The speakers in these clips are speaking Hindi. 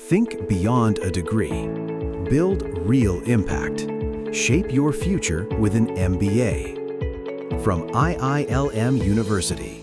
Think beyond a degree. Build real impact. Shape your future with an MBA. From IILM University.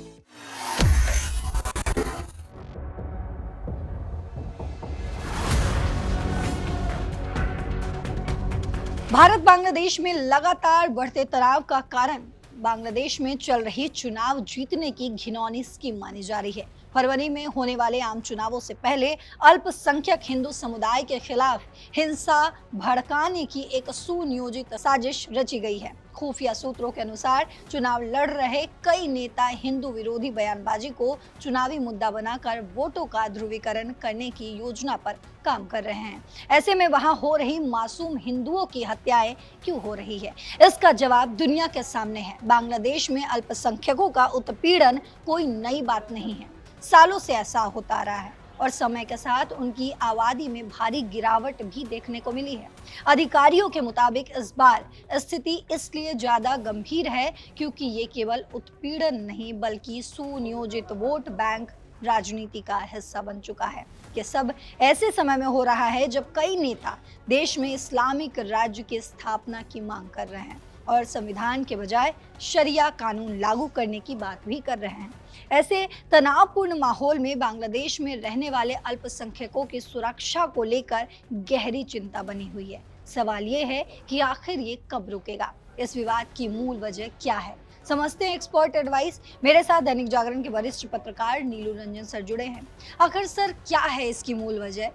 Bharat Bangladesh में लगातार बढ़ते तनाव का कारण बांग्लादेश में चल रही चुनाव जीतने की घिनौनी स्कीम मानी जा रही है। फरवरी में होने वाले आम चुनावों से पहले अल्पसंख्यक हिंदू समुदाय के खिलाफ हिंसा भड़काने की एक सुनियोजित साजिश रची गई है। खुफिया सूत्रों के अनुसार चुनाव लड़ रहे कई नेता हिंदू विरोधी बयानबाजी को चुनावी मुद्दा बनाकर वोटों का ध्रुवीकरण करने की योजना पर काम कर रहे हैं। ऐसे में वहां हो रही मासूम हिंदुओं की हत्याएं क्यों हो रही है, इसका जवाब दुनिया के सामने है। बांग्लादेश में अल्पसंख्यकों का उत्पीड़न कोई नई बात नहीं है, सालों से ऐसा होता रहा है और समय के साथ उनकी आबादी में भारी गिरावट भी देखने को मिली है। अधिकारियों के मुताबिक इस बार स्थिति इसलिए ज्यादा गंभीर है क्योंकि ये केवल उत्पीड़न नहीं बल्कि सुनियोजित वोट बैंक राजनीति का हिस्सा बन चुका है। ये सब ऐसे समय में हो रहा है जब कई नेता देश में इस्लामिक राज्य की स्थापना की मांग कर रहे हैं और संविधान के बजाय शरिया कानून लागू करने की बात भी कर रहे हैं। ऐसे तनावपूर्ण माहौल में बांग्लादेश में रहने वाले अल्पसंख्यकों की सुरक्षा को लेकर गहरी चिंता बनी हुई है। सवाल ये है कि आखिर ये कब रुकेगा, इस विवाद की मूल वजह क्या है, समझते हैं एक्सपर्ट एडवाइस। मेरे साथ दैनिक जागरण के वरिष्ठ पत्रकार नीलू रंजन सर जुड़े हैं। आखिर सर क्या है इसकी मूल वजह,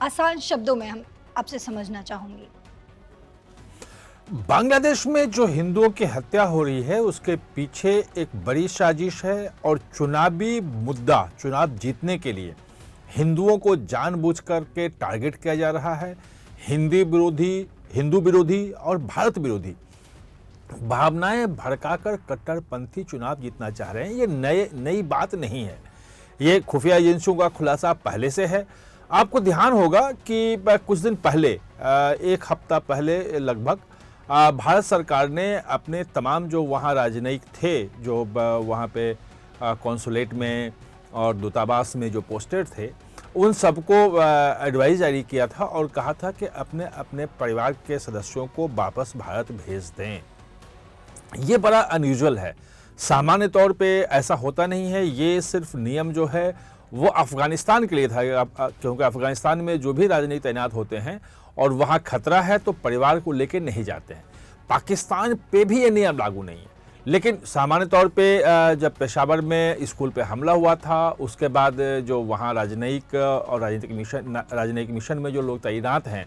आसान शब्दों में हम आपसे समझना चाहूंगी। बांग्लादेश में जो हिंदुओं की हत्या हो रही है उसके पीछे एक बड़ी साजिश है और चुनावी मुद्दा, चुनाव जीतने के लिए हिंदुओं को जानबूझकर के टारगेट किया जा रहा है। हिंदू विरोधी और भारत विरोधी भावनाएं भड़काकर कट्टरपंथी चुनाव जीतना चाह रहे हैं। ये नई बात नहीं है, ये खुफिया एजेंसियों का खुलासा पहले से है। आपको ध्यान होगा कि कुछ दिन पहले, एक हफ्ता पहले लगभग, भारत सरकार ने अपने तमाम जो वहाँ राजनयिक थे, जो वहाँ पे कॉन्सुलेट में और दूतावास में जो पोस्टेड थे, उन सबको एडवाइस जारी किया था और कहा था कि अपने अपने परिवार के सदस्यों को वापस भारत भेज दें। ये बड़ा अनयूजुअल है, सामान्य तौर पे ऐसा होता नहीं है। ये सिर्फ नियम जो है वो अफ़गानिस्तान के लिए था, क्योंकि अफ़गानिस्तान में जो भी राजनीतिक तैनात होते हैं और वहाँ खतरा है तो परिवार को लेके नहीं जाते हैं। पाकिस्तान पे भी ये नियम लागू नहीं है, लेकिन सामान्य तौर पे जब पेशावर में स्कूल पे हमला हुआ था उसके बाद जो वहाँ राजनयिक और राजनयिक मिशन में जो लोग तैनात हैं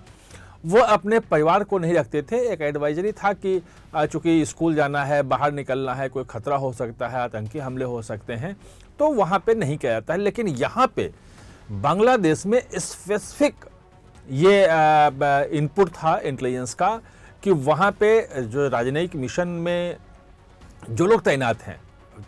वो अपने परिवार को नहीं रखते थे। एक एडवाइजरी था कि चूँकि स्कूल जाना है, बाहर निकलना है, कोई खतरा हो सकता है, आतंकी हमले हो सकते हैं, तो वहाँ पे नहीं किया जाता है। लेकिन यहाँ पे बांग्लादेश में स्पेसिफिक ये इनपुट था इंटेलिजेंस का कि वहाँ पे जो राजनयिक मिशन में जो लोग तैनात हैं,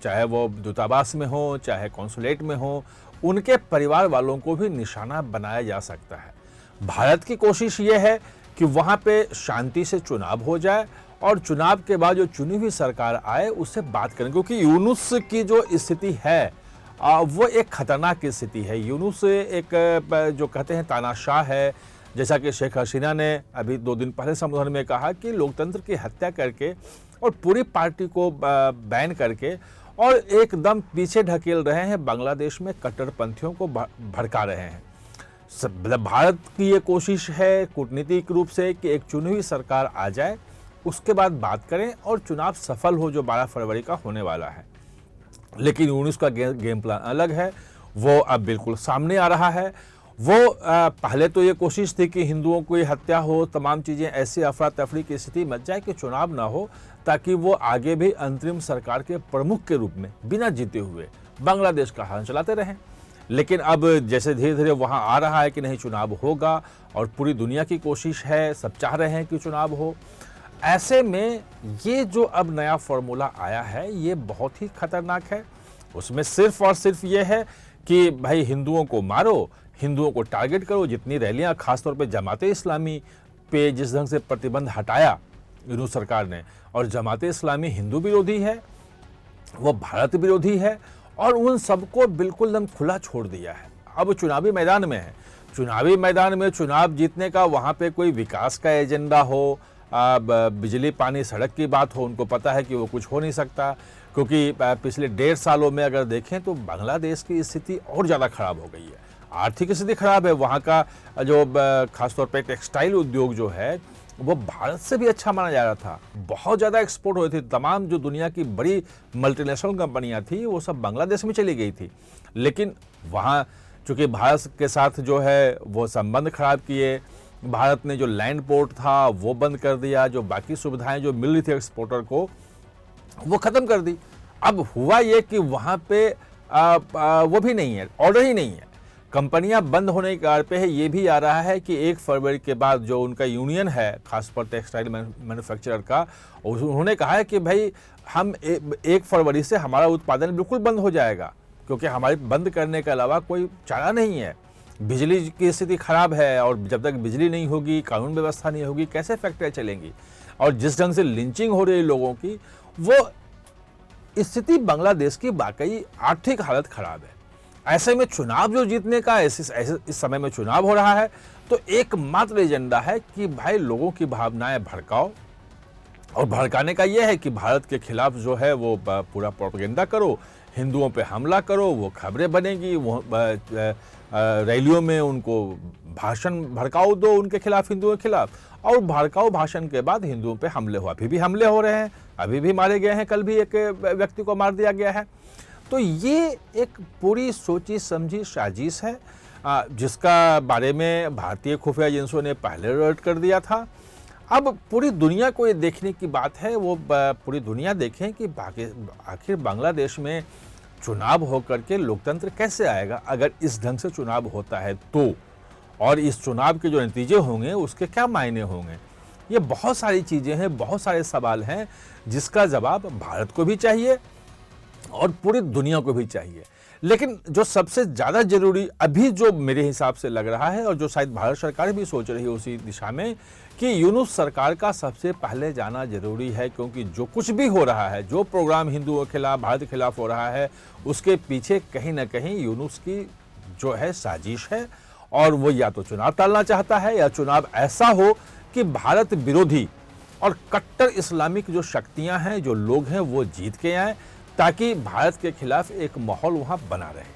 चाहे वो दूतावास में हो चाहे कॉन्सुलेट में हो, उनके परिवार वालों को भी निशाना बनाया जा सकता है। भारत की कोशिश ये है कि वहाँ पे शांति से चुनाव हो जाए और चुनाव के बाद जो चुनी हुई सरकार आए उससे बात करें, क्योंकि यूनुस की जो स्थिति है वो एक खतरनाक स्थिति है। यूनुस एक जो कहते हैं तानाशाह है, जैसा कि शेख हसीना ने अभी 2 दिन पहले संबोधन में कहा कि लोकतंत्र की हत्या करके और पूरी पार्टी को बैन करके और एकदम पीछे ढकेल रहे हैं, बांग्लादेश में कट्टरपंथियों को भड़का रहे हैं। भारत की ये कोशिश है कूटनीतिक रूप से कि एक चुनी हुई सरकार आ जाए, उसके बाद बात करें और चुनाव सफल हो जो 12 फरवरी का होने वाला है। लेकिन यूनुस का गेम प्लान अलग है, वो अब बिल्कुल सामने आ रहा है। वो पहले तो ये कोशिश थी कि हिंदुओं की हत्या हो, तमाम चीज़ें ऐसी अफरा तफरी की स्थिति मच जाए कि चुनाव ना हो, ताकि वो आगे भी अंतरिम सरकार के प्रमुख के रूप में बिना जीते हुए बांग्लादेश का हाल चलाते रहें। लेकिन अब जैसे धीरे धीरे वहाँ आ रहा है कि नहीं चुनाव होगा और पूरी दुनिया की कोशिश है, सब चाह रहे हैं कि चुनाव हो, ऐसे में ये जो अब नया फॉर्मूला आया है ये बहुत ही खतरनाक है। उसमें सिर्फ और सिर्फ ये है कि भाई हिंदुओं को मारो, हिंदुओं को टारगेट करो। जितनी रैलियां, खासतौर पे जमाते इस्लामी पे जिस ढंग से प्रतिबंध हटाया यूनुस सरकार ने, और जमाते इस्लामी हिंदू विरोधी है, वो भारत विरोधी है और उन सबको बिल्कुल एकदम खुला छोड़ दिया है। अब चुनावी मैदान में है। चुनावी मैदान में चुनाव जीतने का, वहाँ पे कोई विकास का एजेंडा हो, बिजली पानी सड़क की बात हो, उनको पता है कि वो कुछ हो नहीं सकता, क्योंकि पिछले 1.5 सालों में अगर देखें तो बांग्लादेश की स्थिति और ज़्यादा खराब हो गई है। आर्थिक स्थिति खराब है, वहाँ का जो खासतौर पे टेक्सटाइल उद्योग जो है वो भारत से भी अच्छा माना जा रहा था, बहुत ज़्यादा एक्सपोर्ट हो रही थी। तमाम जो दुनिया की बड़ी मल्टीनेशनल कंपनियां थी वो सब बांग्लादेश में चली गई थी, लेकिन वहाँ चूँकि भारत के साथ जो है वो संबंध खराब किए, भारत ने जो लैंड पोर्ट था वो बंद कर दिया, जो बाकी सुविधाएं जो मिल रही थी एक्सपोर्टर को वो ख़त्म कर दी। अब हुआ ये कि वहाँ पे वो भी नहीं है, ऑर्डर ही नहीं है, कंपनियां बंद होने के कार पे है। ये भी आ रहा है कि 1 फरवरी के बाद जो उनका यूनियन है खासकर टेक्सटाइल मैन्युफैक्चरर का, उन्होंने कहा है कि भाई हम 1 फरवरी से हमारा उत्पादन बिल्कुल बंद हो जाएगा, क्योंकि हमारे बंद करने के अलावा कोई चारा नहीं है। बिजली की स्थिति खराब है और जब तक बिजली नहीं होगी, कानून व्यवस्था नहीं होगी, कैसे फैक्ट्रियाँ चलेंगी। और जिस ढंग से लिंचिंग हो रही है लोगों की, वो स्थिति बांग्लादेश की वाकई आर्थिक हालत खराब है। ऐसे में चुनाव जो जीतने का इस समय में चुनाव हो रहा है, तो एकमात्र एजेंडा है कि भाई लोगों की भावनाएं भड़काओ, और भड़काने का यह है कि भारत के खिलाफ जो है वो पूरा प्रोपेगेंडा करो, हिंदुओं पे हमला करो, वो खबरें बनेगी, वो रैलियों में उनको भाषण भड़काओ दो उनके खिलाफ, हिंदुओं के खिलाफ, और भड़काओ भाषण के बाद हिंदुओं पे हमले हो। अभी भी हमले हो रहे हैं, अभी भी मारे गए हैं, कल भी एक व्यक्ति को मार दिया गया है। तो ये एक पूरी सोची समझी साजिश है, जिसका बारे में भारतीय खुफिया एजेंसियों ने पहले अलर्ट कर दिया था। अब पूरी दुनिया को ये देखने की बात है, वो पूरी दुनिया देखें कि आखिर बांग्लादेश में चुनाव होकर के लोकतंत्र कैसे आएगा अगर इस ढंग से चुनाव होता है तो, और इस चुनाव के जो नतीजे होंगे उसके क्या मायने होंगे। ये बहुत सारी चीज़ें हैं, बहुत सारे सवाल हैं जिसका जवाब भारत को भी चाहिए और पूरी दुनिया को भी चाहिए। लेकिन जो सबसे ज़्यादा जरूरी अभी जो मेरे हिसाब से लग रहा है, और जो शायद भारत सरकार भी सोच रही है उसी दिशा में, कि यूनुस सरकार का सबसे पहले जाना जरूरी है, क्योंकि जो कुछ भी हो रहा है, जो प्रोग्राम हिंदुओं के खिलाफ, भारत के खिलाफ हो रहा है, उसके पीछे कहीं ना कहीं यूनुस की जो है साजिश है, और वो या तो चुनाव टालना चाहता है या चुनाव ऐसा हो कि भारत विरोधी और कट्टर इस्लामिक जो शक्तियां हैं, जो लोग हैं, वो जीत के आए, ताकि भारत के खिलाफ एक माहौल वहां बना रहे।